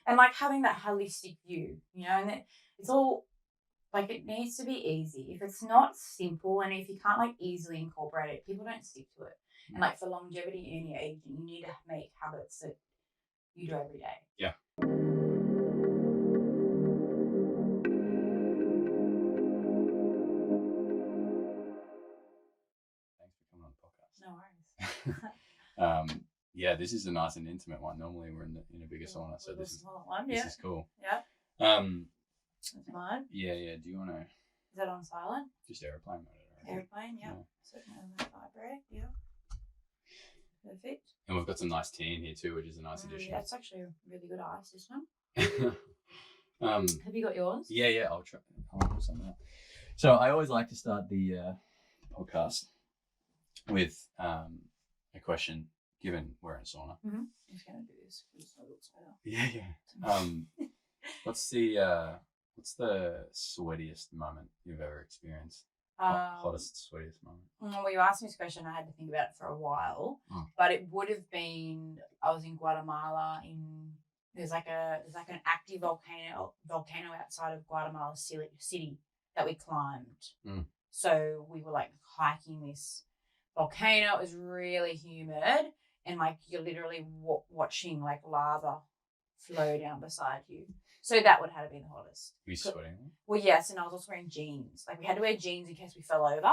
And like having that holistic view, and it's all like it needs to be easy. If it's not simple and if you can't like easily incorporate it, people don't stick to it. And like for longevity and your aging, you need to make habits that you do every day. Yeah. Thanks for coming on the podcast. No worries. Yeah, this is a nice and intimate one. Normally we're in a bigger sauna, so this is cool. Yeah. That's mine. Yeah. Do you want to? Is that on silent? Just airplane mode. Airplane, yeah. So vibrate, yeah. Perfect. And we've got some nice tea in here too, which is a nice addition. Yeah, it's actually a really good ice, this one. Have you got yours? Yeah. I'll try. I'll do some of that. So I always like to start the podcast with a question. Given we're in a sauna, I'm just gonna do this because it looks better. Yeah. What's the sweatiest moment you've ever experienced? Hottest, sweatiest moment? Well, you asked me this question. I had to think about it for a while, but it would have been I was in Guatemala. There's like an active volcano outside of Guatemala City that we climbed. So we were like hiking this volcano. It was really humid, and like you're literally watching like lava flow down beside you. So that would have been the hottest. Were you sweating? Well, yes, and I was also wearing jeans. Like we had to wear jeans in case we fell over.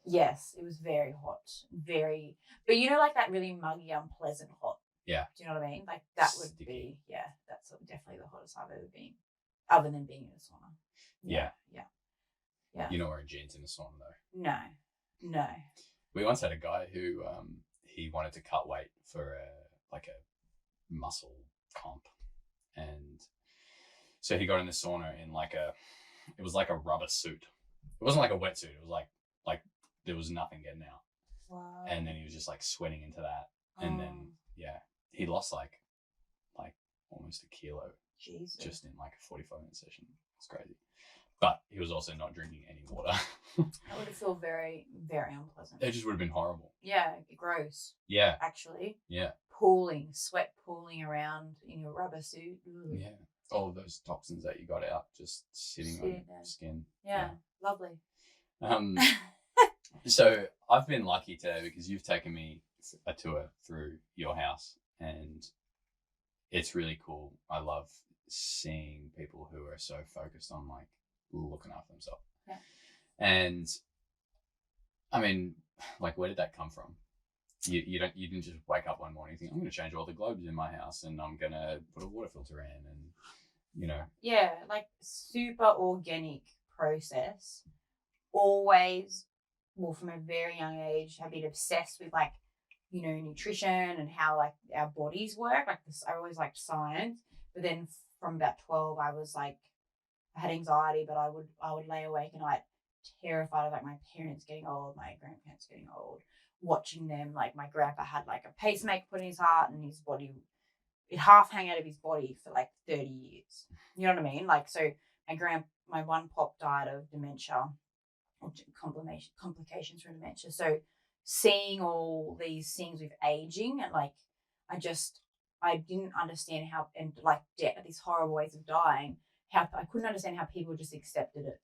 Yes, it was very hot. But like that really muggy, unpleasant hot. Yeah. Do you know what I mean? Like that would be, that's definitely the hottest I've ever been, other than being in a sauna. Yeah. You're not wearing jeans in a sauna though. No. We once had a guy who he wanted to cut weight for a muscle comp, and so he got in the sauna in it was like a rubber suit. It wasn't like a wetsuit. It was like there was nothing getting out. Wow. And then he was just like sweating into that, and then he lost like almost a kilo. Jesus. Just in like a 45-minute session. It's crazy. But he was also not drinking any water. That would have felt very, very unpleasant. It just would have been horrible. Yeah, gross. Yeah. Actually. Yeah. Sweat pooling around in your rubber suit. Ugh. Yeah. All of those toxins that you got out just sitting on your skin. Yeah. Lovely. So I've been lucky today because you've taken me a tour through your house, and it's really cool. I love seeing people who are so focused on like looking after themselves. Yeah. And I mean, like, where did that come from? You didn't just wake up one morning and think, I'm going to change all the globes in my house and I'm going to put a water filter in, and Yeah, like super organic process. Always, well, from a very young age, have been obsessed with like, nutrition and how like our bodies work. Like this, I always liked science, but then from about 12, I was like, I had anxiety, but I would lay awake at night terrified of like my parents getting old, my grandparents getting old, watching them. Like my grandpa had like a pacemaker put in his heart, and his body, it half hang out of his body for like 30 years. You know what I mean? Like, so my one pop died of dementia, or complications from dementia. So seeing all these things with aging, and like I didn't understand how, and like death, these horrible ways of dying, how I couldn't understand how people just accepted it.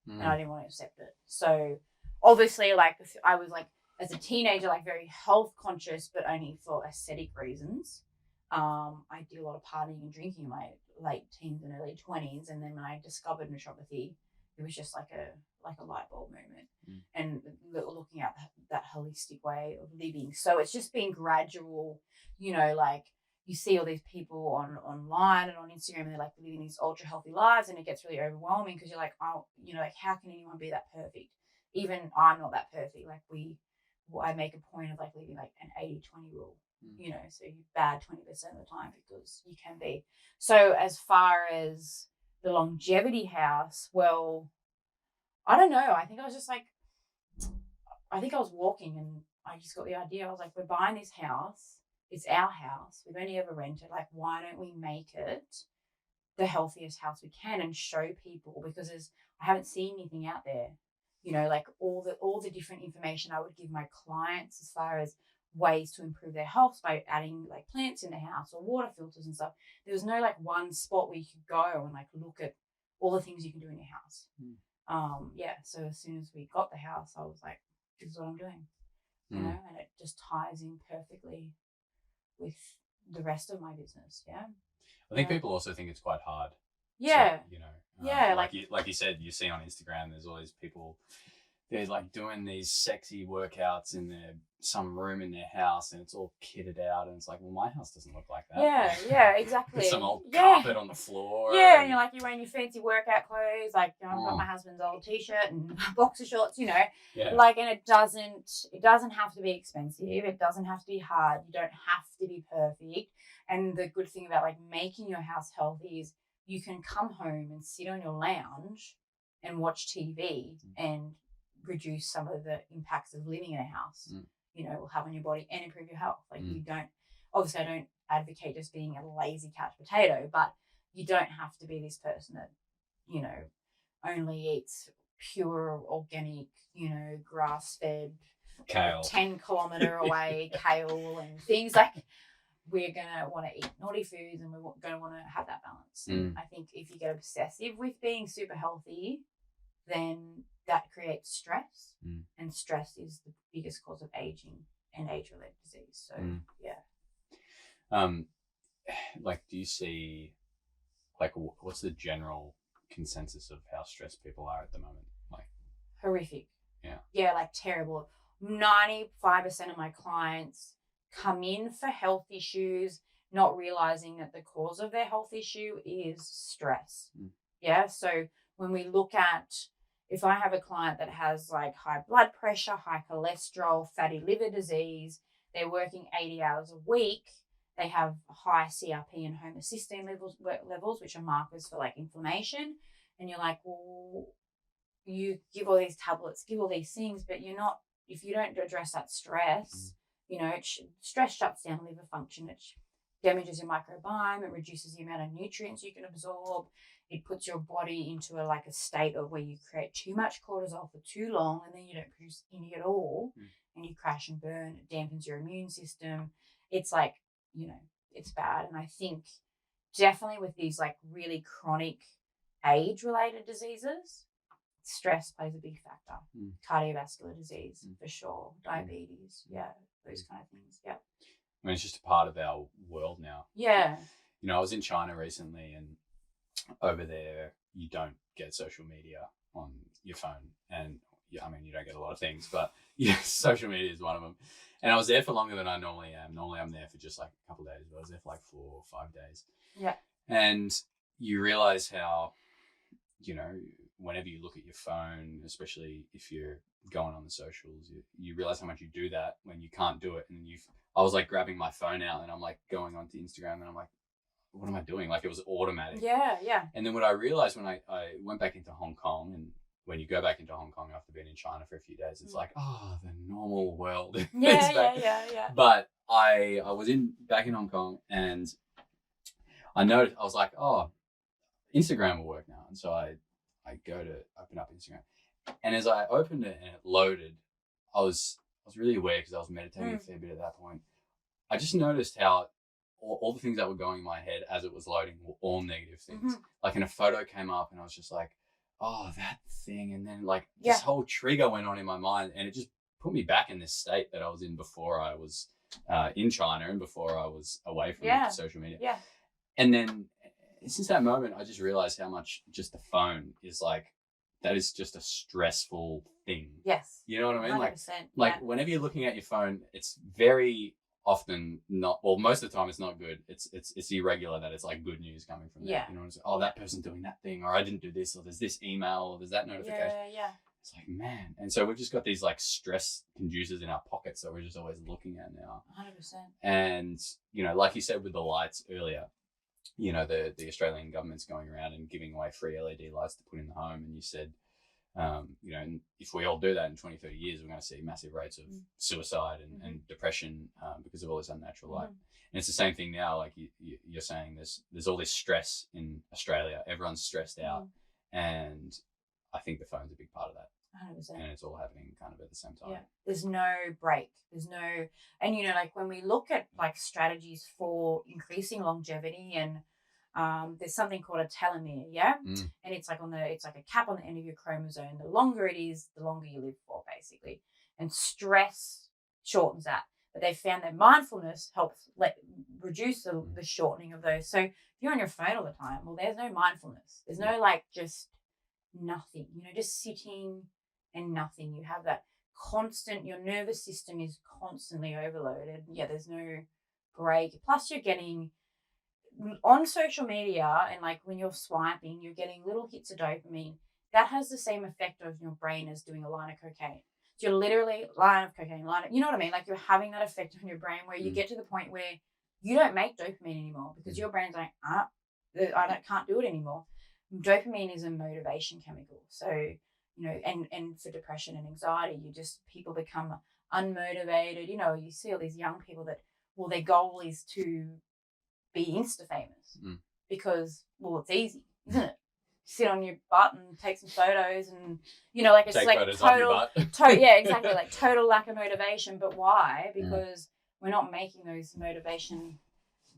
And I didn't want to accept it. So obviously, like, I was like, as a teenager, like very health conscious, but only for aesthetic reasons. I did a lot of partying and drinking in my late teens and early 20s. And then when I discovered naturopathy, it was just like a light bulb moment, and looking at that holistic way of living. So it's just been gradual, like you see all these people online and on Instagram, and they're like living these ultra healthy lives, and it gets really overwhelming because you're like, oh, like how can anyone be that perfect? Even I'm not that perfect. Like I make a point of like living like an 80-20 rule, so you're bad 20% of the time because you can be. So as far as the longevity house, well, I don't know. I think I was walking and I just got the idea. I was like, we're buying this house. It's our house. We've only ever rented. Like, why don't we make it the healthiest house we can and show people? Because I haven't seen anything out there, like all the different information I would give my clients as far as ways to improve their health by adding like plants in the house or water filters and stuff. There was no like one spot where you could go and like look at all the things you can do in your house. So as soon as we got the house, I was like, this is what I'm doing, you know, and it just ties in perfectly with the rest of my business. I think people also think it's quite hard. Yeah. So, you know, like you said, you see on Instagram, there's all these people, they're like doing these sexy workouts in some room in their house, and it's all kitted out, and it's like, well, my house doesn't look like that. Yeah, exactly. Some old carpet on the floor. Yeah, and you're like, you're wearing your fancy workout clothes, like, you know, I've got my husband's old t-shirt and boxer shorts, you know. Like, and it doesn't have to be expensive. It doesn't have to be hard. You don't have to be perfect. And the good thing about like making your house healthy is you can come home and sit on your lounge and watch TV and reduce some of the impacts of living in a house, you know, will have on your body and improve your health. Like you don't, obviously I don't advocate just being a lazy couch potato, but you don't have to be this person that, you know, only eats pure organic, you know, grass-fed, kale, 10-kilometer away kale and things. Like we're going to want to eat naughty foods and we're going to want to have that balance. And I think if you get obsessive with being super healthy, then that creates stress, and stress is the biggest cause of aging and age-related disease. So like, do you see, like, what's the general consensus of how stressed people are at the moment? Like, horrific. Like terrible. 95% of my clients come in for health issues, not realizing that the cause of their health issue is stress. So when we look at, if I have a client that has like high blood pressure, high cholesterol, fatty liver disease, they're working 80 hours a week, they have high CRP and homocysteine levels, which are markers for like inflammation. And you're like, well, you give all these tablets, give all these things, but you're not, if you don't address that stress, you know, stress shuts down liver function. It damages your microbiome. It reduces the amount of nutrients you can absorb. It puts your body into a state of where you create too much cortisol for too long, and then you don't produce any at all, and you crash and burn. It dampens your immune system. It's like, you know, it's bad. And I think definitely with these like really chronic age-related diseases, stress plays a big factor. Cardiovascular disease for sure, diabetes, those kind of things. I mean, it's just a part of our world now. You know, I was in China recently, and over there you don't get social media on your phone, and I mean, you don't get a lot of things, but social media is one of them. And I was there for longer than I normally am. Normally I'm there for just like a couple of days, but I was there for like 4 or 5 days. And you realize how, you know, whenever you look at your phone, especially if you're going on the socials, you realize how much you do that when you can't do it. And I was like grabbing my phone out and I'm like going onto Instagram and I'm like, what am I doing? Like it was automatic. And then what I realized when I went back into Hong Kong, and when you go back into Hong Kong after being in China for a few days, it's like, oh, the normal world. But I was back in Hong Kong, and I noticed, I was like, oh, Instagram will work now. And so I go to open up Instagram, and as I opened it and it loaded, I was really aware because I was meditating a fair bit at that point. I just noticed how all the things that were going in my head as it was loading were all negative things. Like, and a photo came up and I was just like, oh, that thing. And then like this whole trigger went on in my mind, and it just put me back in this state that I was in before I was in China and before I was away from social media. And then since that moment, I just realized how much just the phone is like, that is just a stressful thing. You know what I mean? 100%, like whenever you're looking at your phone, it's very often not, well, most of the time it's not good. It's irregular that it's like good news coming from there. You know, it's like, oh, that person's doing that thing, or I didn't do this, or there's this email, or there's that notification. It's like, man. And so we've just got these like stress conducers in our pockets that we're just always looking at now. 100%. And, you know, like you said with the lights earlier, you know, the Australian government's going around and giving away free LED lights to put in the home. And you said, you know, if we all do that in 20, 30 years, we're going to see massive rates of suicide and depression because of all this unnatural light. And it's the same thing now. Like you're saying, there's all this stress in Australia. Everyone's stressed out. And I think the phone's a big part of that. 100%. and it's all happening kind of at the same time. Yeah. There's no break. There's no, and like when we look at like strategies for increasing longevity, and there's something called a telomere, and it's like it's like a cap on the end of your chromosome. The longer it is, the longer you live for, basically. And stress shortens that. But they found that mindfulness helps reduce the shortening of those. So if you're on your phone all the time, well, there's no mindfulness. There's no like just nothing, just sitting and nothing. You have that constant, your nervous system is constantly overloaded. Yeah, there's no break. Plus you're getting on social media, and like when you're swiping, you're getting little hits of dopamine. That has the same effect on your brain as doing a line of cocaine. So you're literally line of cocaine, you know what I mean? Like you're having that effect on your brain where you get to the point where you don't make dopamine anymore because your brain's like, can't do it anymore. Dopamine is a motivation chemical. So, and for depression and anxiety, people become unmotivated. You see all these young people that, well, their goal is to be Insta famous because, well, it's easy, isn't it? Sit on your butt and take some photos, and like it's take like photos total, of your butt. yeah, exactly, like total lack of motivation. But why? Because we're not making those motivation.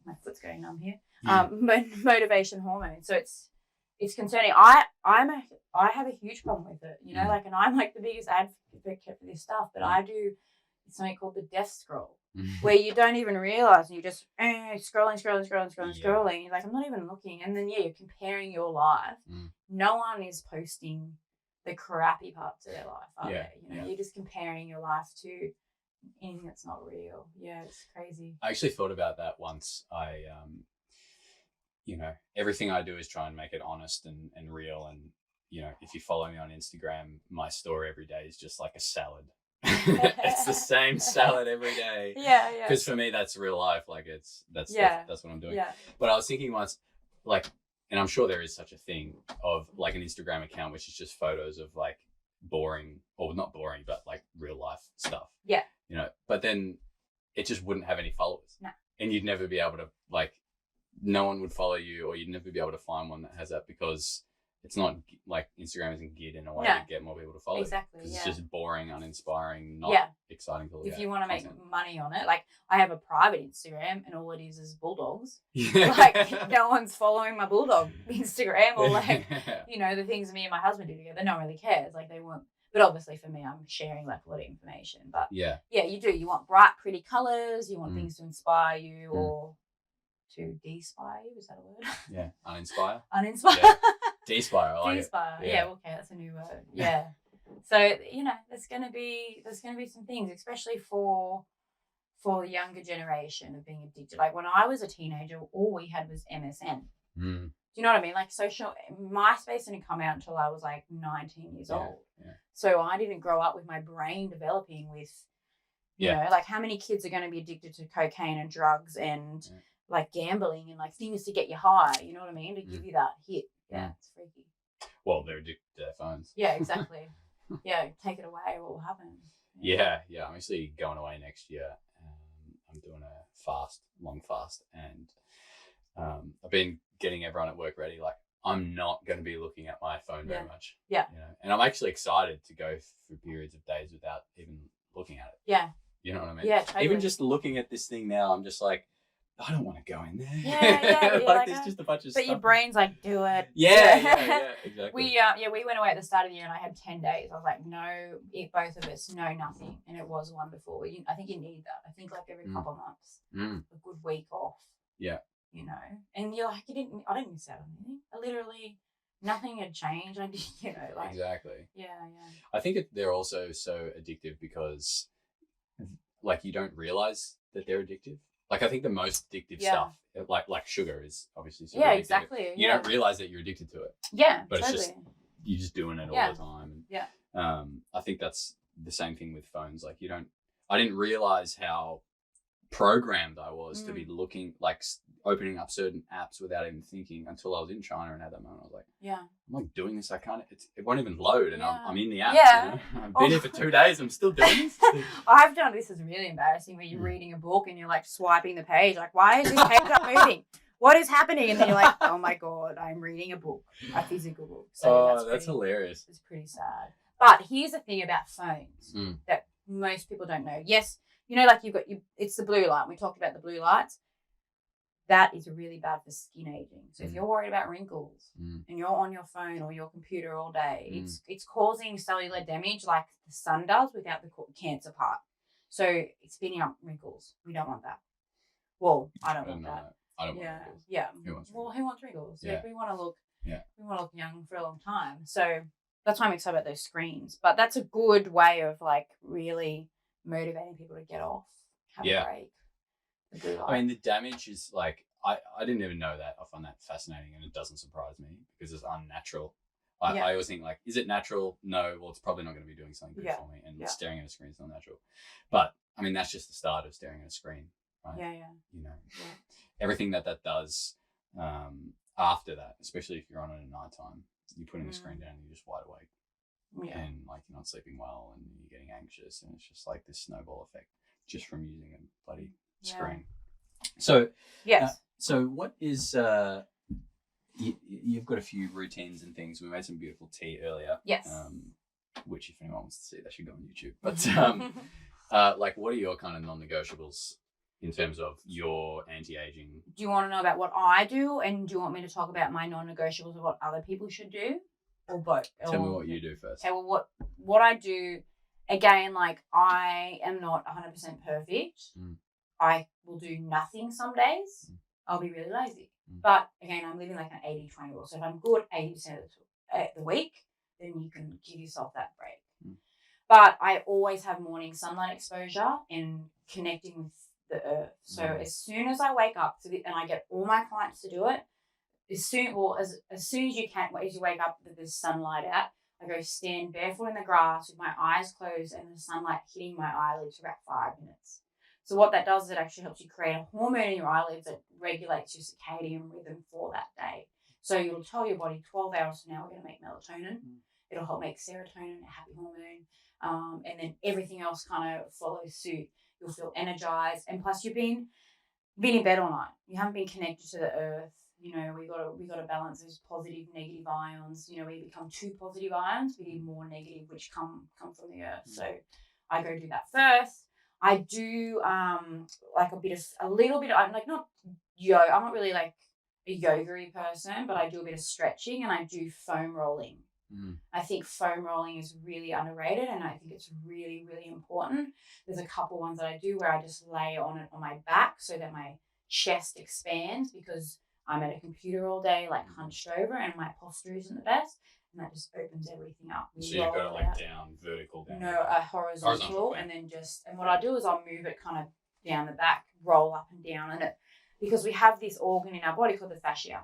My foot's going numb here. Motivation hormones. So it's concerning. I have a huge problem with it. Like, and I'm like the biggest advocate for this stuff. But I do something called the death scroll, where you don't even realize, and you just scrolling. You're like, I'm not even looking. And then you're comparing your life. No one is posting the crappy parts of their life, are they? You're just comparing your life to anything that's not real. Yeah, it's crazy. I actually thought about that once. I everything I do is try and make it honest and real. And if you follow me on Instagram, my story every day is just like a salad. It's the same salad every day. Yeah. Because for me, that's real life. Like that's what I'm doing. Yeah. But I was thinking once, like, and I'm sure there is such a thing of like an Instagram account which is just photos of like boring, or not boring, but like real life stuff. Yeah. But then it just wouldn't have any followers. No. And you'd never be able to, like, no one would follow you, or you'd never be able to find one that has that, because it's not like Instagram isn't geared in a way to get more people to follow. Exactly. Because it's just boring, uninspiring, not exciting to look at. If you want to make money on it, like I have a private Instagram and all it is bulldogs. Yeah. Like no one's following my bulldog Instagram, or like, the things me and my husband do together. No one really cares. Like they want, but obviously for me, I'm sharing like a lot of information. But yeah, you do. You want bright, pretty colors. You want things to inspire you or to de-spire you. Is that a word? Yeah, uninspire. Uninspire. Yeah. De-spire. I like de-spire. it. Yeah. Okay, that's a new word. Yeah. So there's gonna be some things, especially for the younger generation, of being addicted. Like when I was a teenager, all we had was MSN. Do you know what I mean? Like MySpace didn't come out until I was like 19 years old. Yeah. So I didn't grow up with my brain developing with, like how many kids are going to be addicted to cocaine and drugs and like gambling and like things to get you high. You know what I mean? To give you that hit. Yeah, it's freaky. Well, they're addicted to their phones. Yeah, exactly. Yeah, take it away. What will happen? Yeah. I'm actually going away next year. I'm doing a long fast, and I've been getting everyone at work ready. Like, I'm not going to be looking at my phone very much. Yeah. And I'm actually excited to go through periods of days without even looking at it. Yeah. You know what I mean? Yeah, totally. Even just looking at this thing now, I'm just like, I don't want to go in there. Yeah. Like there's just a bunch of stuff. But your brain's like, do it. Yeah, exactly. We went away at the start of the year and I had 10 days. I was like, no, both of us, no, nothing. And it was wonderful. I think you need that. I think like every couple of months, a good week off. Yeah. And you're like, I didn't miss out on anything. Nothing had changed. I did, like. Exactly. Yeah. I think they're also so addictive because like you don't realize that they're addictive. Like I think the most addictive stuff, like sugar, is obviously super addictive. Exactly. You don't realize that you're addicted to it. Yeah, but totally. it's just you're just doing it all the time. Yeah. I think that's the same thing with phones. Like I didn't realize how programmed I was to be looking, like opening up certain apps without even thinking, until I was in China and had that moment. I was like, I'm like doing this. I can't. It won't even load, and I'm in the app. Yeah. I've been here for 2 days. I'm still doing this. I've done this. Is really embarrassing where you're reading a book and you're like swiping the page. Like, why is this page not moving? What is happening? And then you're like, oh my God, I'm reading a book, a physical book. So that's hilarious. It's pretty sad. But here's the thing about phones Mm. that most people don't know. Yes, you know, like it's the blue light. We talked about the blue lights. That is really bad for skin aging. So if you're worried about wrinkles and you're on your phone or your computer all day, it's causing cellular damage like the sun does without the cancer part. So it's speeding up wrinkles. We don't want that. Well, I don't want that. I don't want wrinkles. Yeah. Who wants wrinkles? Who wants wrinkles? Yeah. We want to look. Yeah. We want to look young for a long time. So that's why I'm excited about those screens. But that's a good way of like really motivating people to get off, have a break. I mean, the damage is like, I didn't even know that. I find that fascinating, and it doesn't surprise me because it's unnatural. I always think, like, is it natural? No. Well, it's probably not going to be doing something good for me, and staring at a screen is not natural. But I mean, that's just the start of staring at a screen, right? Yeah. You know, everything that does after that, especially if you're on it at nighttime, you're putting the screen down and you're just wide awake, and like you're not sleeping well, and you're getting anxious, and it's just like this snowball effect just from using a bloody screen. So so what is you've got a few routines and things. We made some beautiful tea earlier, which if anyone wants to see, they should go on YouTube. But like, what are your kind of non-negotiables in terms of your anti-aging? Do you want to know about what I do, and do you want me to talk about my non-negotiables of what other people should do, or both? Tell me what you do first. Okay, well, what I do, again, like, I am not 100% perfect. I will do nothing some days. I'll be really lazy. But again, I'm living like an 80-20 rule. So if I'm good 80% of the week, then you can give yourself that break. But I always have morning sunlight exposure and connecting with the earth. So as soon as I wake up, and I get all my clients to do it, as soon as you can, as you wake up with the sunlight out, I go stand barefoot in the grass with my eyes closed and the sunlight hitting my eyelids for about 5 minutes. So what that does is it actually helps you create a hormone in your eyelids that regulates your circadian rhythm for that day. So you'll tell your body 12 hours from now we're going to make melatonin. It'll help make serotonin, a happy hormone, and then everything else kind of follows suit. You'll feel energized, and plus you've been in bed all night. You haven't been connected to the earth. You know, we got to balance those positive, negative ions. You know, we become too positive ions, we need more negative, which come from the earth. So I go do that first. I do like a little bit. I'm like not yoga. I'm not really like a yoga-y person, but I do a bit of stretching and I do foam rolling. I think foam rolling is really underrated, and I think it's really, really important. There's a couple ones that I do where I just lay on it on my back so that my chest expands because I'm at a computer all day, like hunched over, and my posture isn't the best. And that just opens everything up. So you've got it like down, vertical down. No, a horizontal, and then and what I do is I'll move it kind of down the back, roll up and down, and it, because we have this organ in our body called the fascia,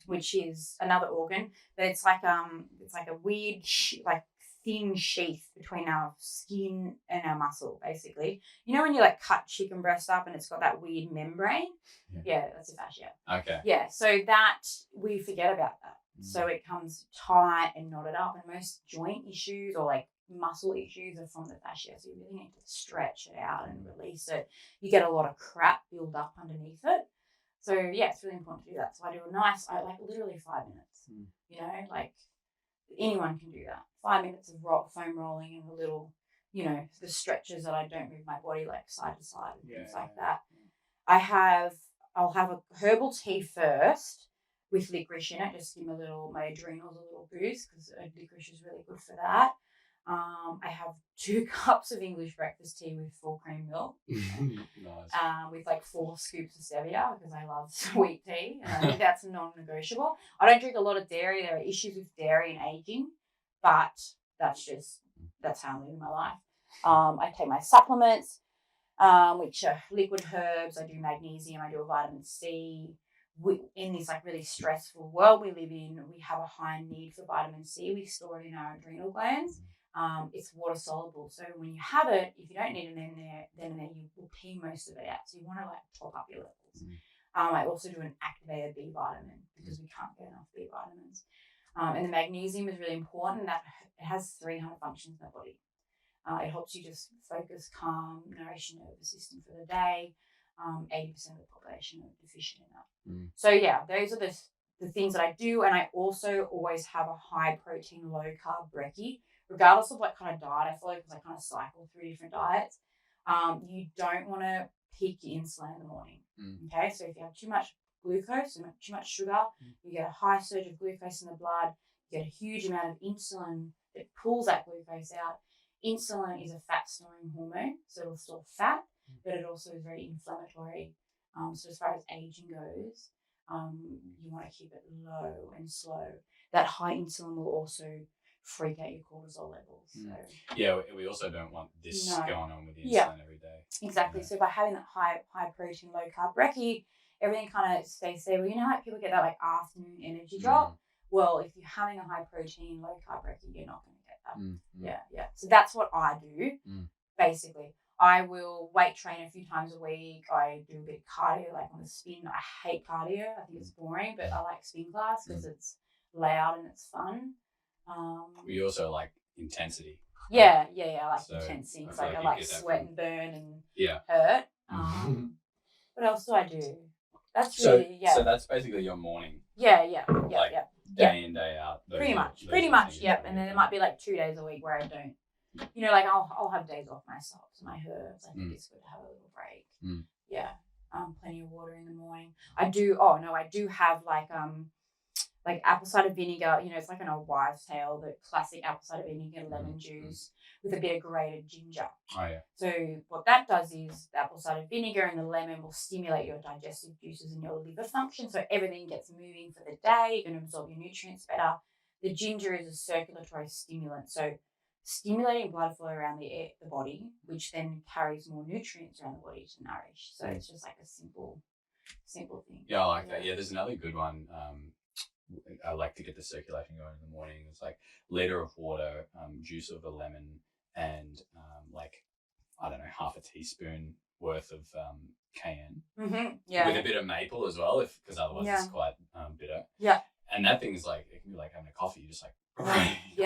which is another organ, but it's like a weird like thin sheath between our skin and our muscle, basically. You know when you like cut chicken breast up and it's got that weird membrane? Yeah, that's a fascia. Okay. Yeah, so that we forget about that. So it comes tight and knotted up, and most joint issues or like muscle issues are from the fascia. So you really need to stretch it out and release it. You get a lot of crap build up underneath it. So yeah, it's really important to do that. So I do I like literally 5 minutes. You know, like anyone can do that. 5 minutes of foam rolling and a little, you know, the stretches that I don't move my body like side to side and things like that. I'll have a herbal tea first with licorice in it, just give my adrenals a little boost because licorice is really good for that. I have 2 cups of English breakfast tea with full cream milk. Nice. With like 4 scoops of stevia because I love sweet tea, and I think that's non-negotiable. I don't drink a lot of dairy. There are issues with dairy and aging, but that's how I'm living my life. I take my supplements, which are liquid herbs. I do magnesium. I do a vitamin C. In this like really stressful world we live in, we have a high need for vitamin C. We store it in our adrenal glands. It's water soluble, so when you have it, if you don't need it in there, you will pee most of it out. So you want to like top up your levels. I also do an activated B vitamin because we can't get enough B vitamins. And the magnesium is really important. That it has 300 functions in the body. It helps you just focus, calm, nourish your nervous system for the day. 80% of the population are deficient in that. So yeah, those are the things that I do, and I also always have a high protein, low carb brekkie regardless of what kind of diet I follow, because I kind of cycle through different diets, you don't want to peak your insulin in the morning. Okay, so if you have too much glucose and too much sugar, you get a high surge of glucose in the blood, you get a huge amount of insulin that pulls that glucose out. Insulin is a fat-storing hormone, so it'll store fat, but it also is very inflammatory. So as far as aging goes, you want to keep it low and slow. That high insulin will also freak out your cortisol levels. So. Yeah, we also don't want this going on with the insulin every day. Exactly. Yeah. So by having that high protein, low carb brekkie, everything kind of stays there. Well, you know how people get that like afternoon energy drop? Well, if you're having a high protein, low carb brekkie, you're not going to get that. Yeah. So that's what I do, basically. I will weight train a few times a week. I do a bit of cardio, like on the spin. I hate cardio. I think it's boring, but I like spin class because it's loud and it's fun. We also like intensity. Yeah, I like intensity. It's like I like sweat and burn and hurt. What else do I do? That's really, So that's basically your morning. Yeah. Day in, day out. Pretty much, yep. And then there might be like 2 days a week where I don't. You know, like I'll have days off my salts, my herbs. I think it's good to have a little break. Yeah. Plenty of water in the morning. I do have like apple cider vinegar, you know, it's like an old wives' tale, the classic apple cider vinegar, lemon juice with a bit of grated ginger. Oh, yeah. So what that does is the apple cider vinegar and the lemon will stimulate your digestive juices and your liver function, so everything gets moving for the day. You're going to absorb your nutrients better. The ginger is a circulatory stimulant, so stimulating blood flow around the body, which then carries more nutrients around the body to nourish. So it's just like a simple thing. Yeah, I like that. Yeah, there's another good one. I like to get the circulation going in the morning. It's like liter of water, juice of a lemon, and I don't know, half a teaspoon worth of cayenne. Yeah. With a bit of maple as well, because otherwise it's quite bitter. Yeah. And that thing is like, it can be like having a coffee. You just like pep you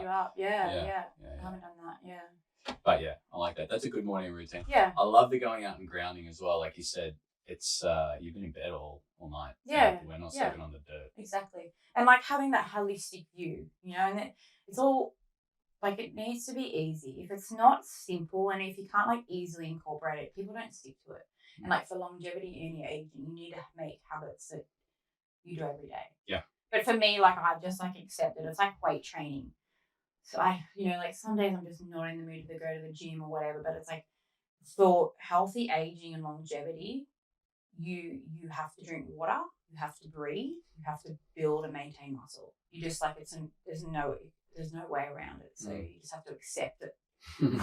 up. Yeah. I haven't done that. Yeah. But yeah, I like that. That's a good morning routine. Yeah. I love the going out and grounding as well. Like you said, it's you've been in bed all night. Yeah. We're not sleeping on the dirt. Exactly. And like having that holistic view, you know, and it's all like it needs to be easy. If it's not simple and if you can't like easily incorporate it, people don't stick to it. And like for longevity in your aging, you need to make habits that you do every day. Yeah. But for me, like I've just like accepted it's like weight training. So I, you know, like some days I'm just not in the mood to go to the gym or whatever, but it's like for healthy aging and longevity, you have to drink water, you have to breathe, you have to build and maintain muscle. You just like there's no way around it. So you just have to accept it.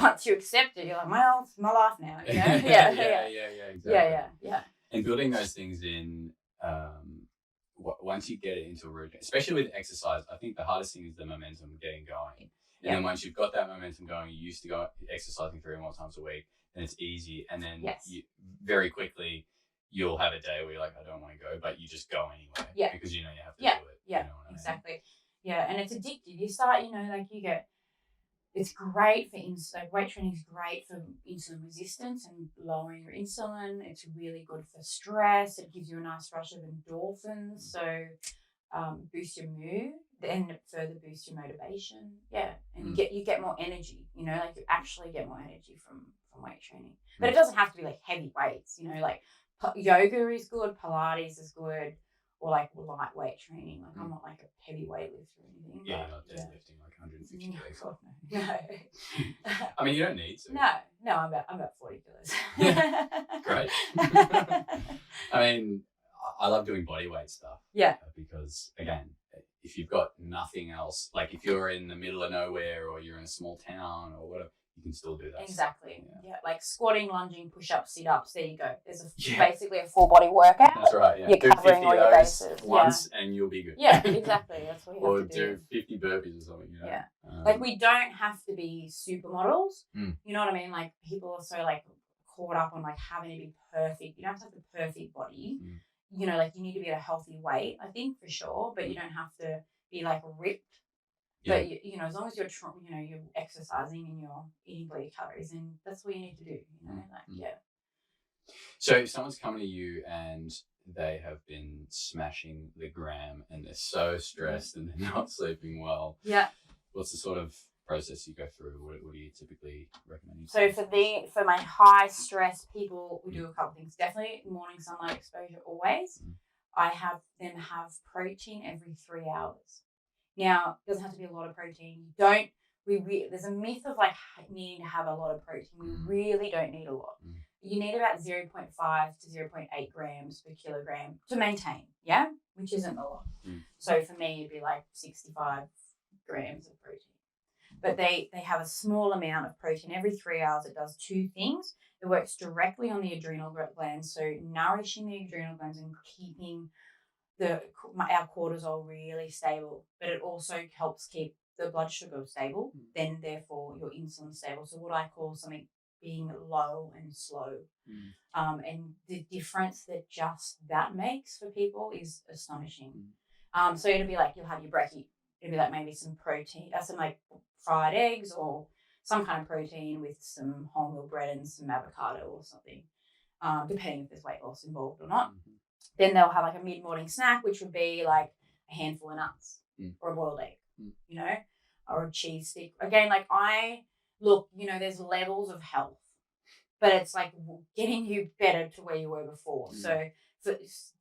Once you accept it, you're like, well, it's my life now. You know? Exactly. Yeah. And building those things in, once you get it into a routine, especially with exercise, I think the hardest thing is the momentum getting going. And then once you've got that momentum going, you used to go exercising 3 or more times a week, then it's easy. And then you very quickly you'll have a day where you're like, I don't want to go, but you just go anyway. Yeah. Because you know you have to do it. Yeah. You know what I mean? Exactly. Yeah. And it's addictive. You start, you know, like it's great for weight training is great for insulin resistance and lowering your insulin. It's really good for stress. It gives you a nice rush of endorphins. So boost your mood and further boost your motivation. Yeah. And you get more energy, you know, like you actually get more energy from weight training. But it doesn't have to be like heavy weights, you know, like yoga is good, Pilates is good, or like lightweight training. Like I'm not like a heavy weightlifter or anything. Yeah, you're not deadlifting like 150 kilos. No. I mean, you don't need to. No, I'm about 40 kilos. Great. I mean, I love doing body weight stuff. Yeah. Because again, if you've got nothing else, like if you're in the middle of nowhere or you're in a small town or whatever, you can still do that. Exactly. Yeah. Like squatting, lunging, push-ups, sit-ups. There you go. There's basically a full body workout. That's right. Yeah. You're do covering 50 all your bases once and you'll be good. Yeah, exactly. That's what you have to do. Or do 50 burpees or something. You know? Yeah. Like we don't have to be supermodels. You know what I mean? Like people are so like caught up on like having to be perfect. You don't have to have the perfect body. You know, like you need to be at a healthy weight, I think for sure, but you don't have to be like ripped. Yeah. But you know, as long as you're you're exercising and you're eating all your calories, and that's what you need to do. You know, So if someone's coming to you and they have been smashing the gram and they're so stressed and they're not sleeping well, yeah, what's the sort of process you go through? What do you typically recommend? So for my high stress people, we do a couple things. Definitely morning sunlight exposure always. I have them have protein every 3 hours. Now, it doesn't have to be a lot of protein. There's a myth of like needing to have a lot of protein. We really don't need a lot. You need about 0.5 to 0.8 grams per kilogram to maintain, which isn't a lot. So for me, it'd be like 65 grams of protein. But they have a small amount of protein every 3 hours. It does two things. It works directly on the adrenal glands, so nourishing the adrenal glands and keeping our cortisol really stable. But it also helps keep the blood sugar stable, then therefore your insulin stable. So what I call something being low and slow. And the difference that just that makes for people is astonishing. So it'll be like you'll have your brekkie. It'll be like maybe some protein, some like fried eggs or some kind of protein with some wholemeal bread and some avocado or something, depending if there's weight loss involved or not. Then they'll have like a mid-morning snack, which would be like a handful of nuts or a boiled egg, or a cheese stick. Again, like there's levels of health, but it's like getting you better to where you were before. So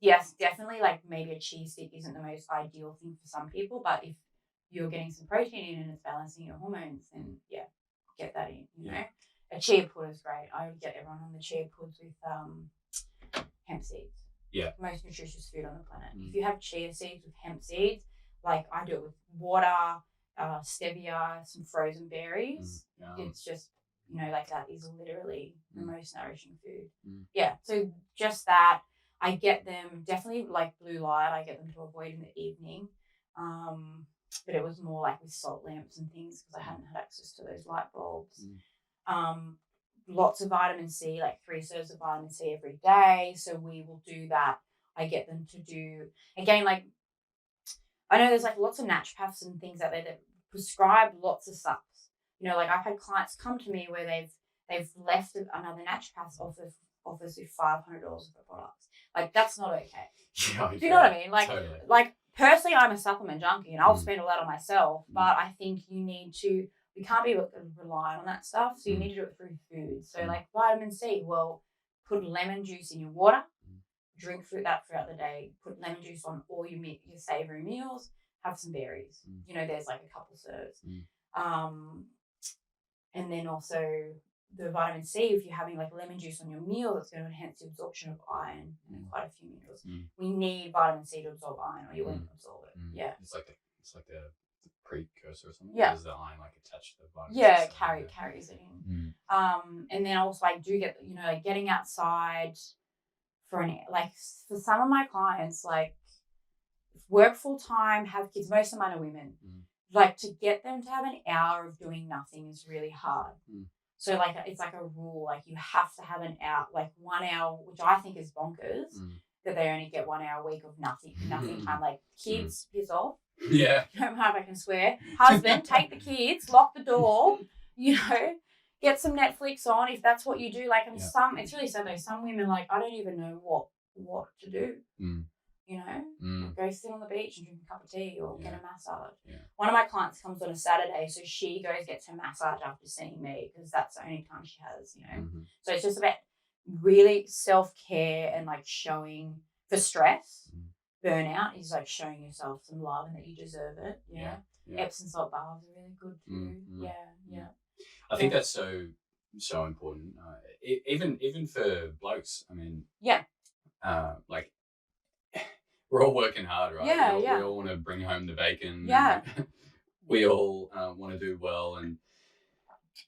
yes, definitely like maybe a cheese stick isn't the most ideal thing for some people, but if you're getting some protein in and it's balancing your hormones, then get that in, you know. A chia pud is great. I would get everyone on the chia puds with hemp seeds. Yeah. Most nutritious food on the planet. If you have chia seeds with hemp seeds, like I do it with water, stevia, some frozen berries. It's just, like that is literally the most nourishing food. Yeah. So just that, I get them definitely like blue light. I get them to avoid in the evening. But it was more like with salt lamps and things because I hadn't had access to those light bulbs. Lots of vitamin C, like 3 serves of vitamin C every day. So we will do that. I get them to do, again, like, I know there's like lots of naturopaths and things out there that prescribe lots of stuff. Like I've had clients come to me where they've left another naturopath's offers with $500 for products. Like that's not okay. Do you know what I mean? Like, totally. Like personally, I'm a supplement junkie and I'll spend all that on myself. But I think we can't be relying on that stuff. So you need to do it through food. So like vitamin C, well, put lemon juice in your water, drink that throughout the day, put lemon juice on all your savory meals, have some berries. There's like a couple serves. And then also the vitamin C, if you're having like lemon juice on your meal, that's going to enhance the absorption of iron and quite a few minerals. We need vitamin C to absorb iron or you won't absorb it. Yeah. It's like the precursor or something. Yeah. There's the iron like attached to the vitamin C. Yeah, carries it in. And then also I do get, like getting outside for some of my clients, like work full time, have kids, most of mine are women. Like to get them to have an hour of doing nothing is really hard. So like it's like a rule, like you have to have an hour, like 1 hour, which I think is bonkers, that they only get 1 hour a week of nothing time. Like kids, piss off. Yeah. Don't mind if I can swear. Husband, take the kids, lock the door, get some Netflix on if that's what you do. Like it's really sad though. Some women like I don't even know what to do. Go sit on the beach and drink a cup of tea or get a massage. One of my clients comes on a Saturday, so she gets her massage after seeing me because that's the only time she has, So it's just about really self-care and like showing for stress. Burnout is like showing yourself some love and that you deserve it. Epsom salt baths are really good too. I think that's so important. Even for blokes, I mean, like we're all working hard, right? We all want to bring home the bacon. Yeah. We all want to do well and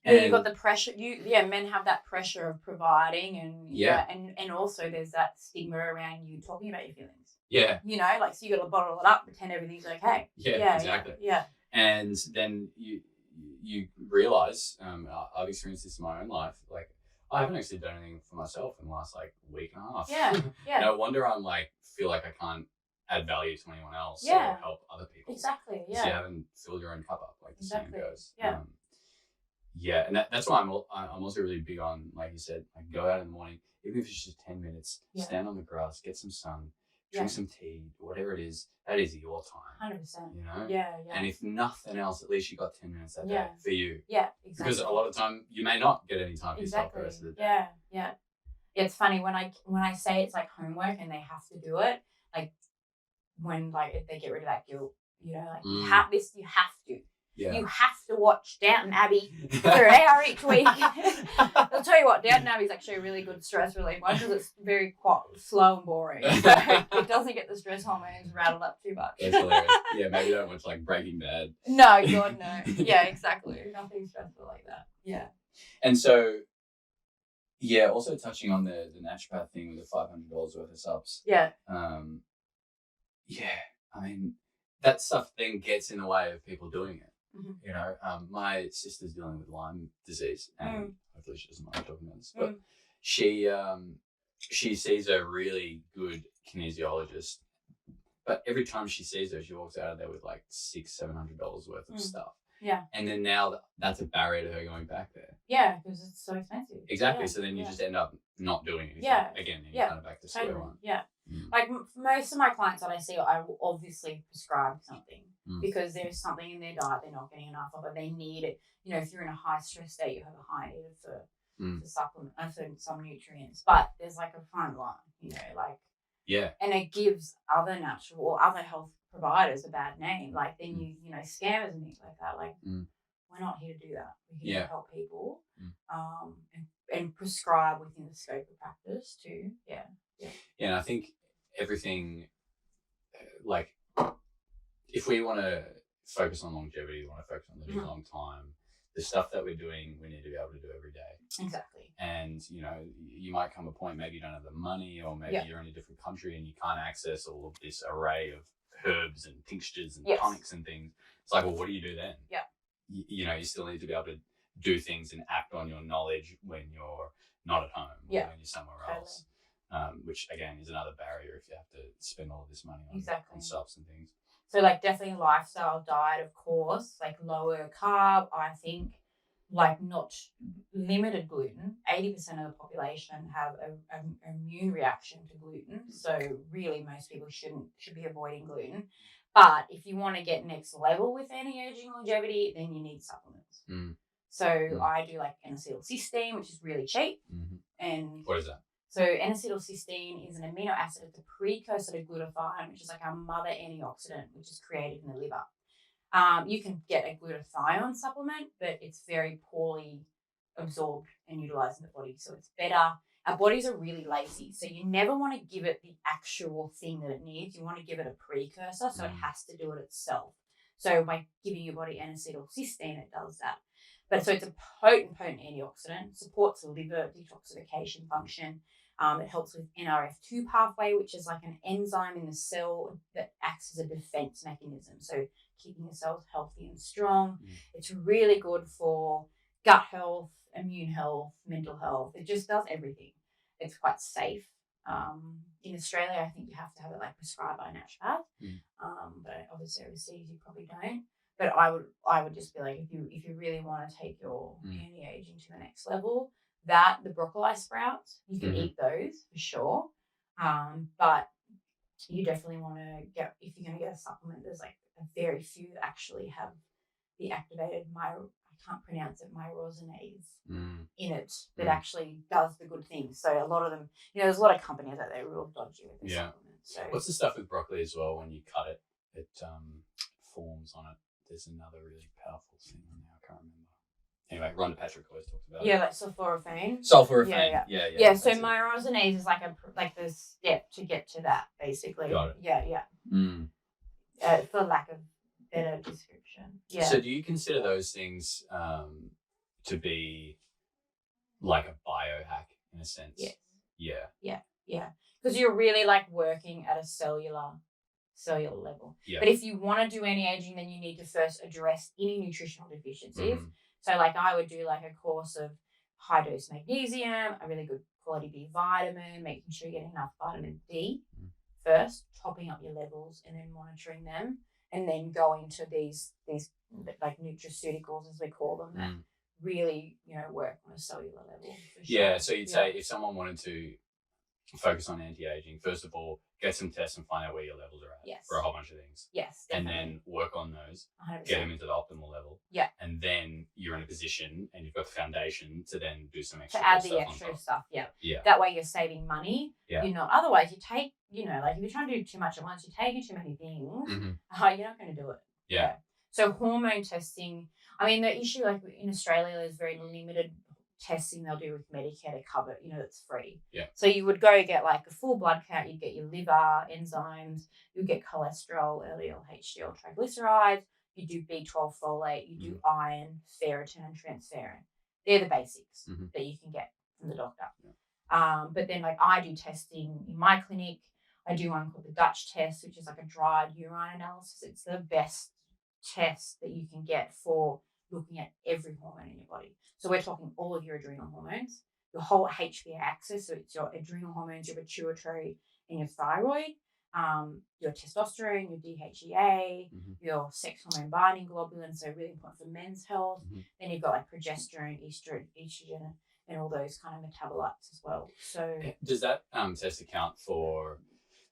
you've got the pressure. Men have that pressure of providing and also there's that stigma around you talking about your feelings. Yeah. Like so you got to bottle it up, pretend everything's okay. Yeah, exactly. Yeah. And then you realize, I've experienced this in my own life, like I haven't actually done anything for myself in the last like week and a half. Yeah. No wonder I'm like feel like I can't add value to anyone else or help other people. Exactly. Yeah. You haven't filled your own cup up, like the saying goes. Yeah. And that's why I'm also really big on, like you said, like go out in the morning, even if it's just 10 minutes, stand on the grass, get some sun, drink some tea, whatever it is. That is your time. 100%. You know. Yeah. And if nothing else, at least you got 10 minutes that day for you. Yeah, exactly. Because a lot of the time you may not get any time for yourself the rest of the day. Yeah. It's funny when I say it's like homework and they have to do it, like when like if they get rid of that guilt, you know, like you have to. Yeah. You have to watch Downton Abbey for an hour each week. I'll tell you what, Downton Abbey is actually a really good stress relief one because it's very slow and boring. So it doesn't get the stress hormones rattled up too much. That's hilarious. Yeah, maybe don't watch like Breaking Bad. No, God, no. Yeah, exactly. Nothing stressful like that. Yeah. And so, yeah, also touching on the naturopath thing with the $500 worth of subs. Yeah. Yeah, I mean, that stuff then gets in the way of people doing it. Mm-hmm. You know, my sister's dealing with Lyme disease, and hopefully she doesn't mind talking about this, but she sees a really good kinesiologist, but every time she sees her, she walks out of there with like $600-700 worth of stuff. Yeah. And then now that's a barrier to her going back there. Yeah, because it's so expensive. Exactly. So then you just end up not doing anything. Yeah. Again, and you're kind of back to square one. Yeah. Like most of my clients that I see, I will obviously prescribe something because there's something in their diet they're not getting enough of, but they need it. You know, if you're in a high stress state, you have a high need for supplement, for some nutrients. But there's like a fine line, you know, like and it gives other natural or other health providers a bad name. Like then you know, scammers and things like that. Like we're not here to do that. We're here to help people, and prescribe within the scope of practice too. Yeah. And I think everything, like, if we want to focus on longevity, we want to focus on living a long time, the stuff that we're doing, we need to be able to do every day. Exactly. And, you know, you might come a point, maybe you don't have the money, or maybe you're in a different country and you can't access all of this array of herbs and tinctures and tonics and things. It's like, well, what do you do then? Yeah. You know, you still need to be able to do things and act on your knowledge when you're not at home or when you're somewhere else. Which again is another barrier if you have to spend all of this money on subs and things. So like definitely lifestyle, diet, of course, like lower carb, I think, like not limited gluten. 80% of the population have an immune reaction to gluten. So really most people should be avoiding gluten. But if you want to get next level with anti-aging longevity, then you need supplements. So I do like N-acetylcysteine, which is really cheap. And what is that? So N-acetylcysteine is an amino acid. It's a precursor to glutathione, which is like our mother antioxidant, which is created in the liver. You can get a glutathione supplement, but it's very poorly absorbed and utilized in the body. So it's better. Our bodies are really lazy. So you never want to give it the actual thing that it needs. You want to give it a precursor, so it has to do it itself. So by giving your body N-acetylcysteine, it does that. But so it's a potent antioxidant, supports the liver detoxification function. It helps with NRF2 pathway, which is like an enzyme in the cell that acts as a defense mechanism. So keeping the cells healthy and strong. It's really good for gut health, immune health, mental health. It just does everything. It's quite safe. In Australia, I think you have to have it like prescribed by a naturopath. But obviously overseas, you probably don't. But I would just be like, if you really want to take your anti-aging to the next level, the broccoli sprouts, you can eat those for sure. But you definitely want to get, if you're going to get a supplement, there's like a very few that actually have the activated I can't pronounce it, myrosinase in it that actually does the good things. So a lot of them, you know, there's a lot of companies out there real dodgy with their supplements. So what's the stuff with broccoli as well? When you cut it, it forms on it. There's another really powerful thing on there. I can't remember. Anyway, Rhonda Patrick always talks about it. Yeah, like sulforaphane. Sulforaphane. Yeah. So myrosinase is like the step to get to that, basically. Got it. Yeah. For lack of better description. Yeah. So do you consider those things to be like a biohack in a sense? Yes. Yeah. Because you're really like working at a cellular level. Yeah. But if you want to do anti-aging, then you need to first address any nutritional deficiencies. So like I would do like a course of high dose magnesium, a really good quality B vitamin, making sure you're getting enough vitamin D first, topping up your levels and then monitoring them, and then go into these like nutraceuticals, as we call them, that really, you know, work on a cellular level. For sure. Yeah. So you'd say if someone wanted to focus on anti-aging, first of all, get some tests and find out where your levels are at Yes. for a whole bunch of things. Yes, and definitely. then work on those, 100%. get them into the optimal level. Yeah. And then you're in a position and you've got the foundation to then do some extra to add the stuff extra stuff. Yeah. Yeah. That way you're saving money. Yeah. You're not. Otherwise, you take, like if you're trying to do too much at once, you're taking too many things. You're not going to do it. Yeah. So hormone testing. I mean, the issue like in Australia, there's very limited testing they'll do with Medicare to cover. It's free. Yeah. So you would go get like a full blood count. You'd get your liver enzymes. You'd get cholesterol, LDL, HDL, triglycerides. You do B12 folate. You do iron, ferritin, and transferrin. They're the basics that you can get from the doctor. Yeah. But then like I do testing in my clinic. I do one called the Dutch test, which is like a dried urine analysis. It's the best test that you can get for looking at every hormone in your body. So we're talking all of your adrenal hormones, your whole HPA axis. So it's your adrenal hormones, your pituitary, and your thyroid, your testosterone, your DHEA, your sex hormone binding globulin. So really important for men's health. Then you've got like progesterone, estrogen, and all those kind of metabolites as well. So does that test account for,